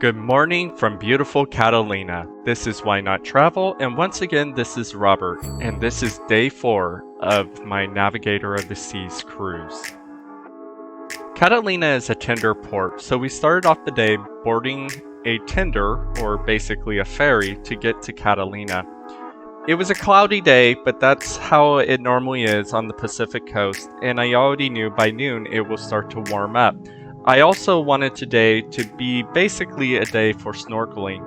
Good morning from beautiful Catalina. This is Why Not Travel, and once again, this is Robert, and this is day 4 of my Navigator of the Seas cruise. Catalina is a tender port, so we started off the day boarding a tender, or basically a ferry, to get to Catalina. It was a cloudy day, but that's how it normally is on the Pacific coast, and I already knew by noon it will start to warm up. I also wanted today to be basically a day for snorkeling.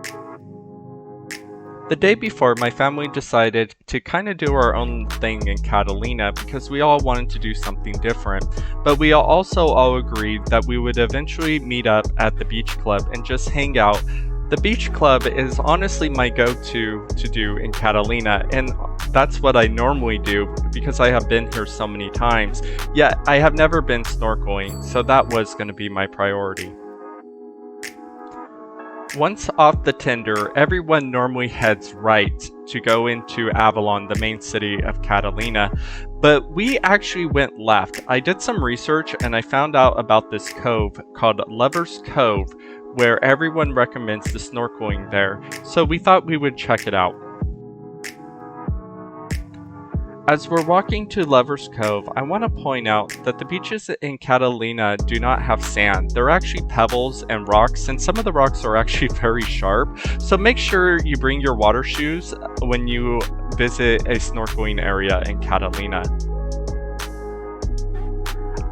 The day before, my family decided to kind of do our own thing in Catalina because we all wanted to do something different, but we also all agreed that we would eventually meet up at the beach club and just hang out. The beach club is honestly my go-to to do in Catalina, and that's what I normally do because I have been here so many times, yet I have never been snorkeling, so that was going to be my priority. Once off the tender, everyone normally heads right to go into Avalon, the main city of Catalina, but we actually went left. I did some research and I found out about this cove called Lovers Cove, where everyone recommends the snorkeling there, so we thought we would check it out. As we're walking to Lovers Cove, I want to point out that the beaches in Catalina do not have sand. They're actually pebbles and rocks, and some of the rocks are actually very sharp, so make sure you bring your water shoes when you visit a snorkeling area in Catalina.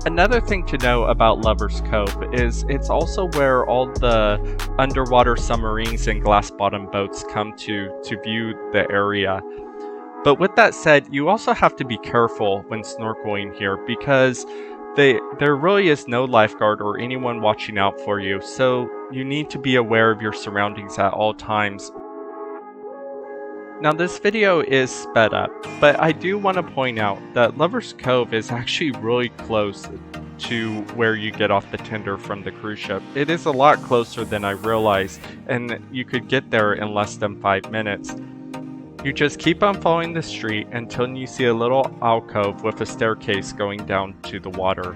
Another thing to know about Lovers Cove is it's also where all the underwater submarines and glass-bottom boats come to view the area. But with that said, you also have to be careful when snorkeling here because there really is no lifeguard or anyone watching out for you, so you need to be aware of your surroundings at all times. Now this video is sped up, but I do want to point out that Lovers Cove is actually really close to where you get off the tender from the cruise ship. It is a lot closer than I realized, and you could get there in less than 5 minutes. You just keep on following the street until you see a little alcove with a staircase going down to the water.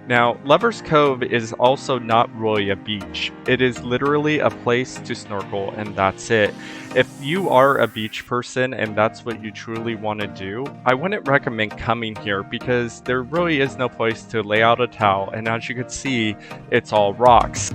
Now, Lovers Cove is also not really a beach. It is literally a place to snorkel and that's it. If you are a beach person and that's what you truly want to do, I wouldn't recommend coming here because there really is no place to lay out a towel, and as you can see, it's all rocks.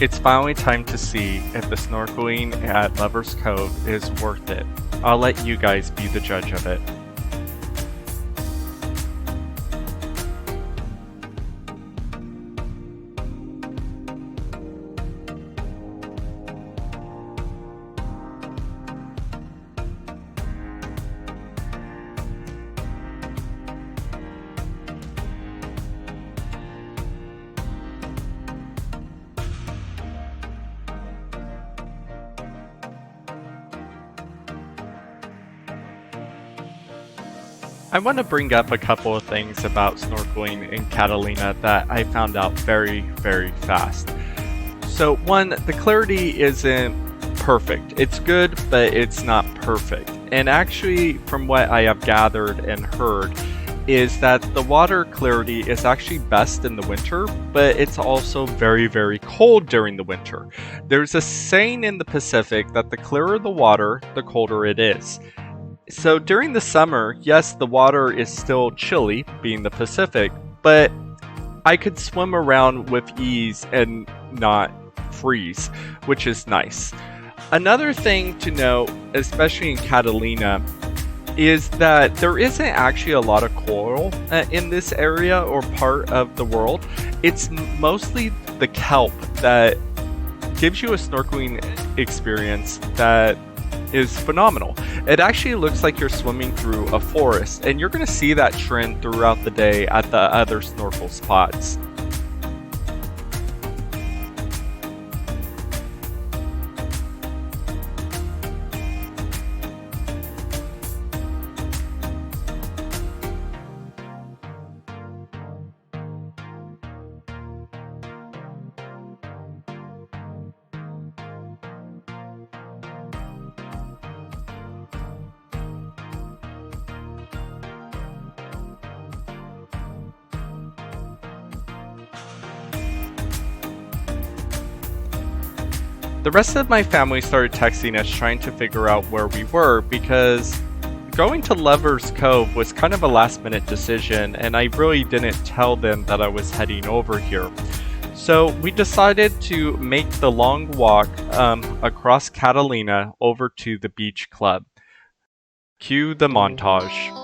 It's finally time to see if the snorkeling at Lovers Cove is worth it. I'll let you guys be the judge of it. I want to bring up a couple of things about snorkeling in Catalina that I found out very, very fast. So one, the clarity isn't perfect. It's good, but it's not perfect. And actually, from what I have gathered and heard, is that the water clarity is actually best in the winter, but it's also very, very cold during the winter. There's a saying in the Pacific that the clearer the water, the colder it is. So during the summer, yes, the water is still chilly, being the Pacific, but I could swim around with ease and not freeze, which is nice. Another thing to know, especially in Catalina, is that there isn't actually a lot of coral in this area or part of the world. It's mostly the kelp that gives you a snorkeling experience that is phenomenal. It actually looks like you're swimming through a forest, and you're going to see that trend throughout the day at the other snorkel spots. The rest of my family started texting us trying to figure out where we were because going to Lovers Cove was kind of a last minute decision and I really didn't tell them that I was heading over here. So we decided to make the long walk across Catalina over to the beach club. Cue the montage.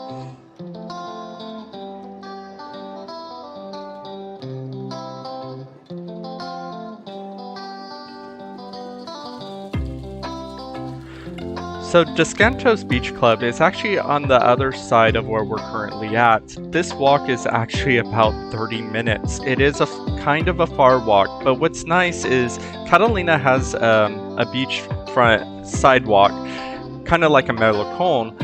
So Descanso's Beach Club is actually on the other side of where we're currently at. This walk is actually about 30 minutes. It is a kind of a far walk, but what's nice is Catalina has a beachfront sidewalk, kind of like a malecón,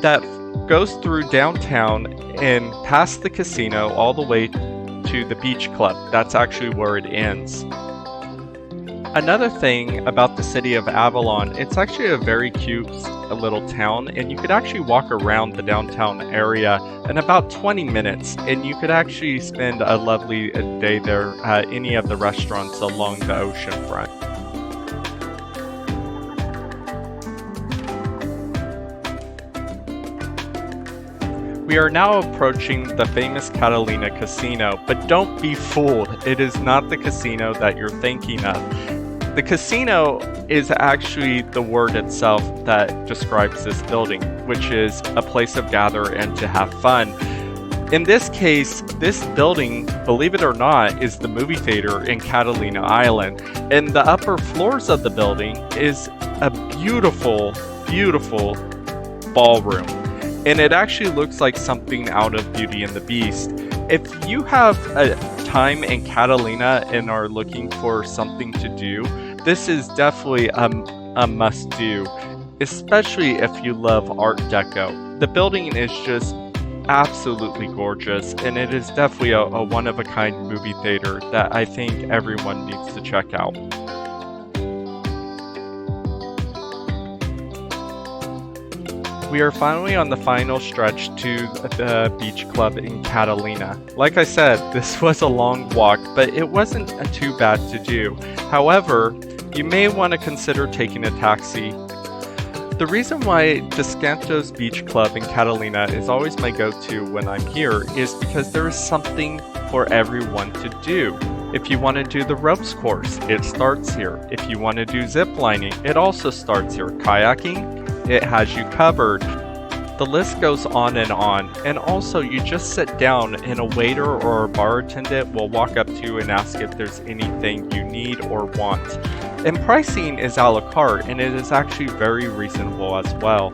that goes through downtown and past the casino all the way to the beach club. That's actually where it ends. Another thing about the city of Avalon, it's actually a very cute little town, and you could actually walk around the downtown area in about 20 minutes, and you could actually spend a lovely day there at any of the restaurants along the ocean front. We are now approaching the famous Catalina casino, but don't be fooled, it is not the casino that you're thinking of. The casino is actually the word itself that describes this building, which is a place of gather and to have fun. In this case, this building, believe it or not, is the movie theater in Catalina Island, and the upper floors of the building is a beautiful, beautiful ballroom. And it actually looks like something out of Beauty and the Beast. If you have a time in Catalina and are looking for something to do, this is definitely a must-do, especially if you love Art Deco. The building is just absolutely gorgeous, and it is definitely a one-of-a-kind movie theater that I think everyone needs to check out. We are finally on the final stretch to the beach club in Catalina. Like I said, this was a long walk, but it wasn't too bad to do. However, you may want to consider taking a taxi. The reason why Descanso's Beach Club in Catalina is always my go-to when I'm here is because there is something for everyone to do. If you want to do the ropes course, it starts here. If you want to do zip lining, it also starts here. Kayaking, it has you covered. The list goes on, and also you just sit down and a waiter or a bar attendant will walk up to you and ask if there's anything you need or want. And pricing is a la carte, and it is actually very reasonable as well.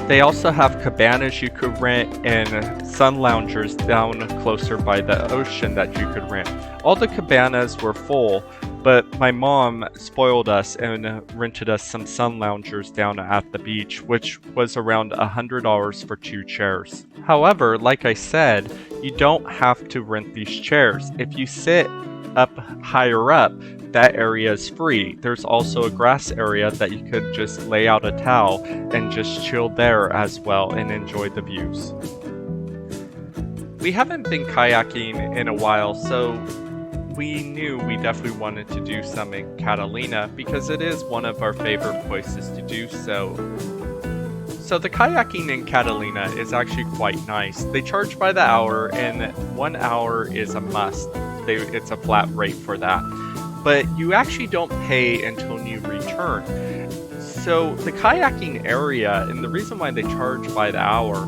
They also have cabanas you could rent and sun loungers down closer by the ocean that you could rent. All the cabanas were full, but my mom spoiled us and rented us some sun loungers down at the beach, which was around $100 for 2 chairs. However, like I said, you don't have to rent these chairs. If you sit up higher up, that area is free. There's also a grass area that you could just lay out a towel and just chill there as well and enjoy the views. We haven't been kayaking in a while, so we knew we definitely wanted to do some in Catalina because it is one of our favorite places to do so. So the kayaking in Catalina is actually quite nice. They charge by the hour, and 1 hour is a must. It's a flat rate for that. But you actually don't pay until you return. So the kayaking area, and the reason why they charge by the hour,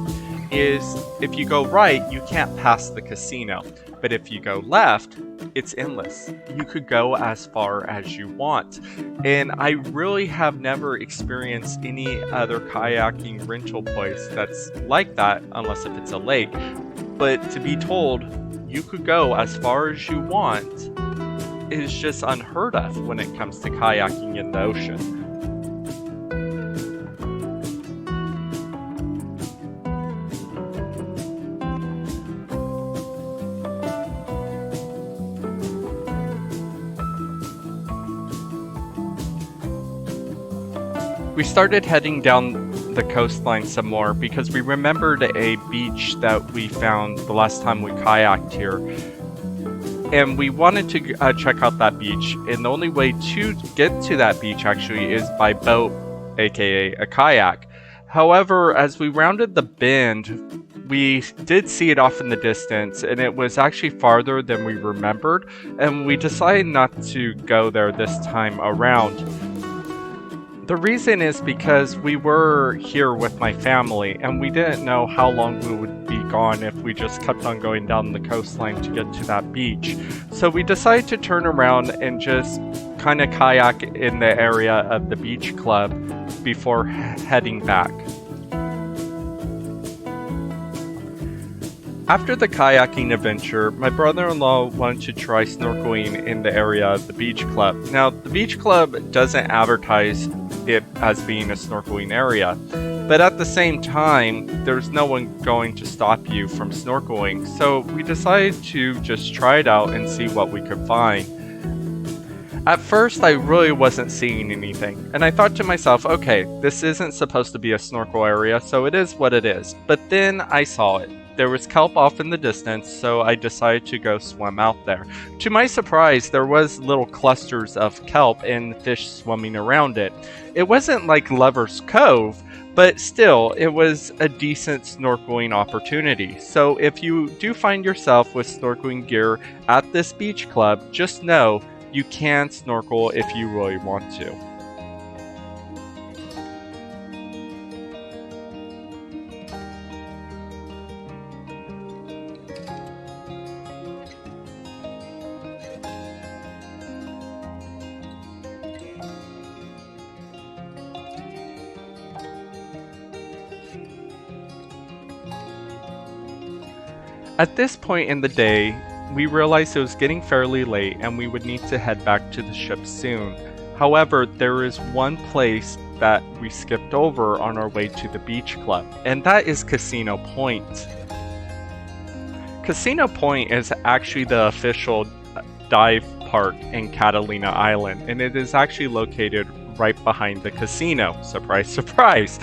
is if you go right, you can't pass the casino. But if you go left, it's endless. You could go as far as you want. And I really have never experienced any other kayaking rental place that's like that, unless if it's a lake. But to be told you could go as far as you want is just unheard of when it comes to kayaking in the ocean. We started heading down the coastline some more because we remembered a beach that we found the last time we kayaked here. and we wanted to check out that beach, and the only way to get to that beach actually is by boat, aka a kayak. However, as we rounded the bend, we did see it off in the distance, and it was actually farther than we remembered, and we decided not to go there this time around. The reason is because we were here with my family, and we didn't know how long we would be gone if we just kept on going down the coastline to get to that beach. So we decided to turn around and just kind of kayak in the area of the beach club before heading back. After the kayaking adventure, my brother-in-law wanted to try snorkeling in the area of the beach club. Now, the beach club doesn't advertise it as being a snorkeling area, but at the same time, there's no one going to stop you from snorkeling, so we decided to just try it out and see what we could find. At first, I really wasn't seeing anything, and I thought to myself, okay, this isn't supposed to be a snorkel area, so it is what it is. But then I saw it. There was kelp off in the distance, so I decided to go swim out there. To my surprise, there was little clusters of kelp and fish swimming around it. It wasn't like Lovers Cove, but still, it was a decent snorkeling opportunity. So if you do find yourself with snorkeling gear at this beach club, just know you can snorkel if you really want to. At this point in the day, we realized it was getting fairly late and we would need to head back to the ship soon. However, there is one place that we skipped over on our way to the beach club, and that is Casino Point. Casino Point is actually the official dive park in Catalina Island, and it is actually located right behind the casino. Surprise, surprise!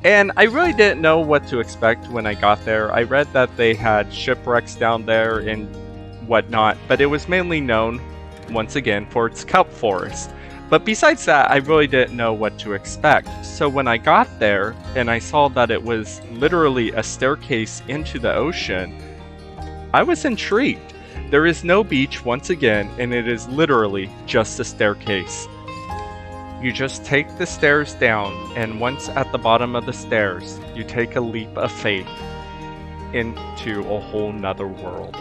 And I really didn't know what to expect when I got there. I read that they had shipwrecks down there and whatnot, but it was mainly known, once again, for its kelp forest. But besides that, I really didn't know what to expect. So when I got there and I saw that it was literally a staircase into the ocean, I was intrigued. There is no beach once again, and it is literally just a staircase. You just take the stairs down, and once at the bottom of the stairs, you take a leap of faith into a whole nother world.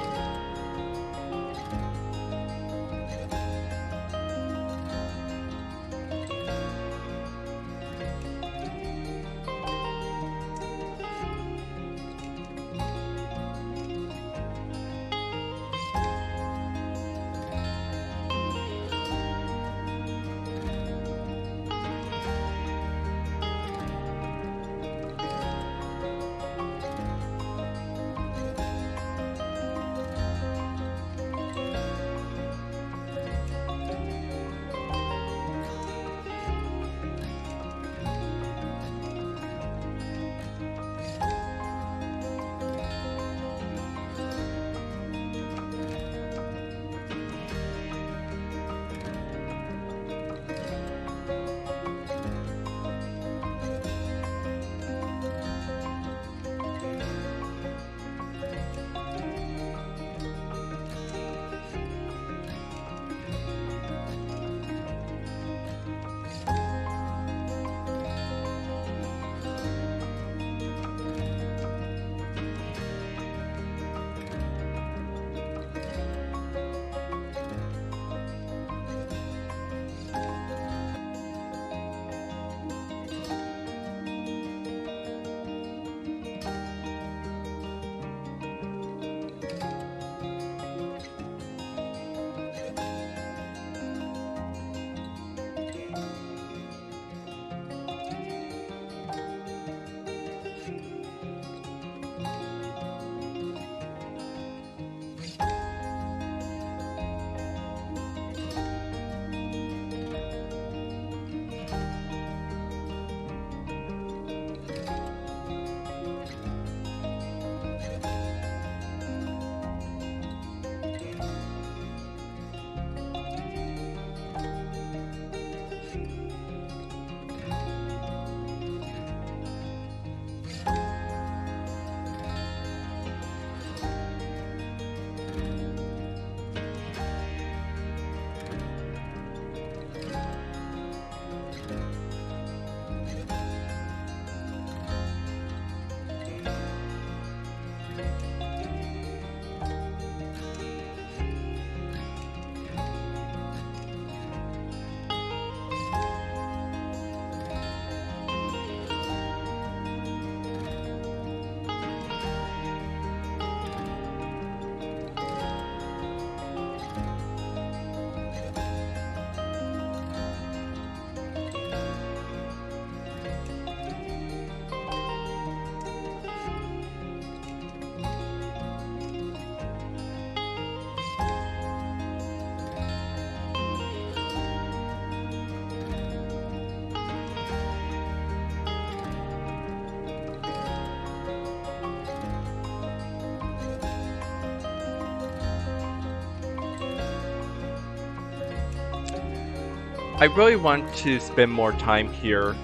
I really want to spend more time here,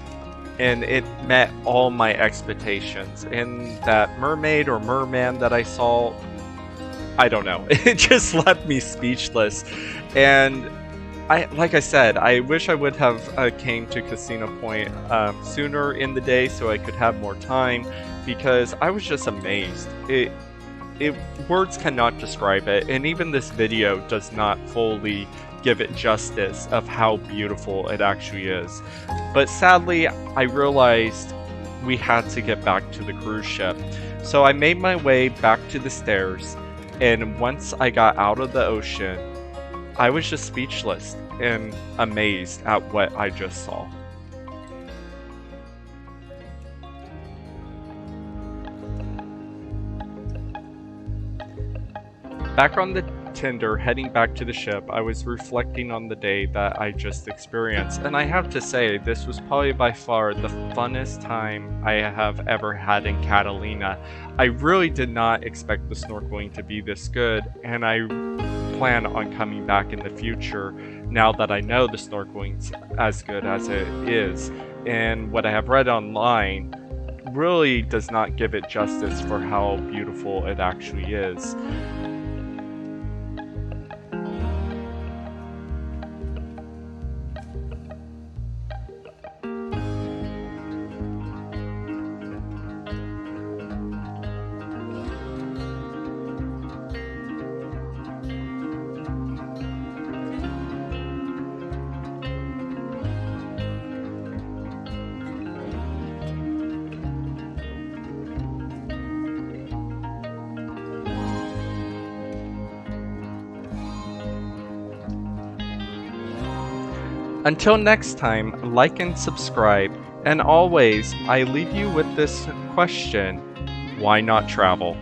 and it met all my expectations. And that mermaid or merman that I saw, I don't know, it just left me speechless. And like I said, I wish I would have came to Casino Point sooner in the day so I could have more time, because I was just amazed. Words cannot describe it, and even this video does not fully give it justice of how beautiful it actually is. But sadly, I realized we had to get back to the cruise ship. So I made my way back to the stairs, and once I got out of the ocean, I was just speechless and amazed at what I just saw. Back on the tender, heading back to the ship, I was reflecting on the day that I just experienced, and I have to say, this was probably by far the funnest time I have ever had in Catalina. I really did not expect the snorkeling to be this good, and I plan on coming back in the future now that I know the snorkeling's as good as it is. And what I have read online really does not give it justice for how beautiful it actually is. Until next time, like and subscribe, and always, I leave you with this question: why not travel?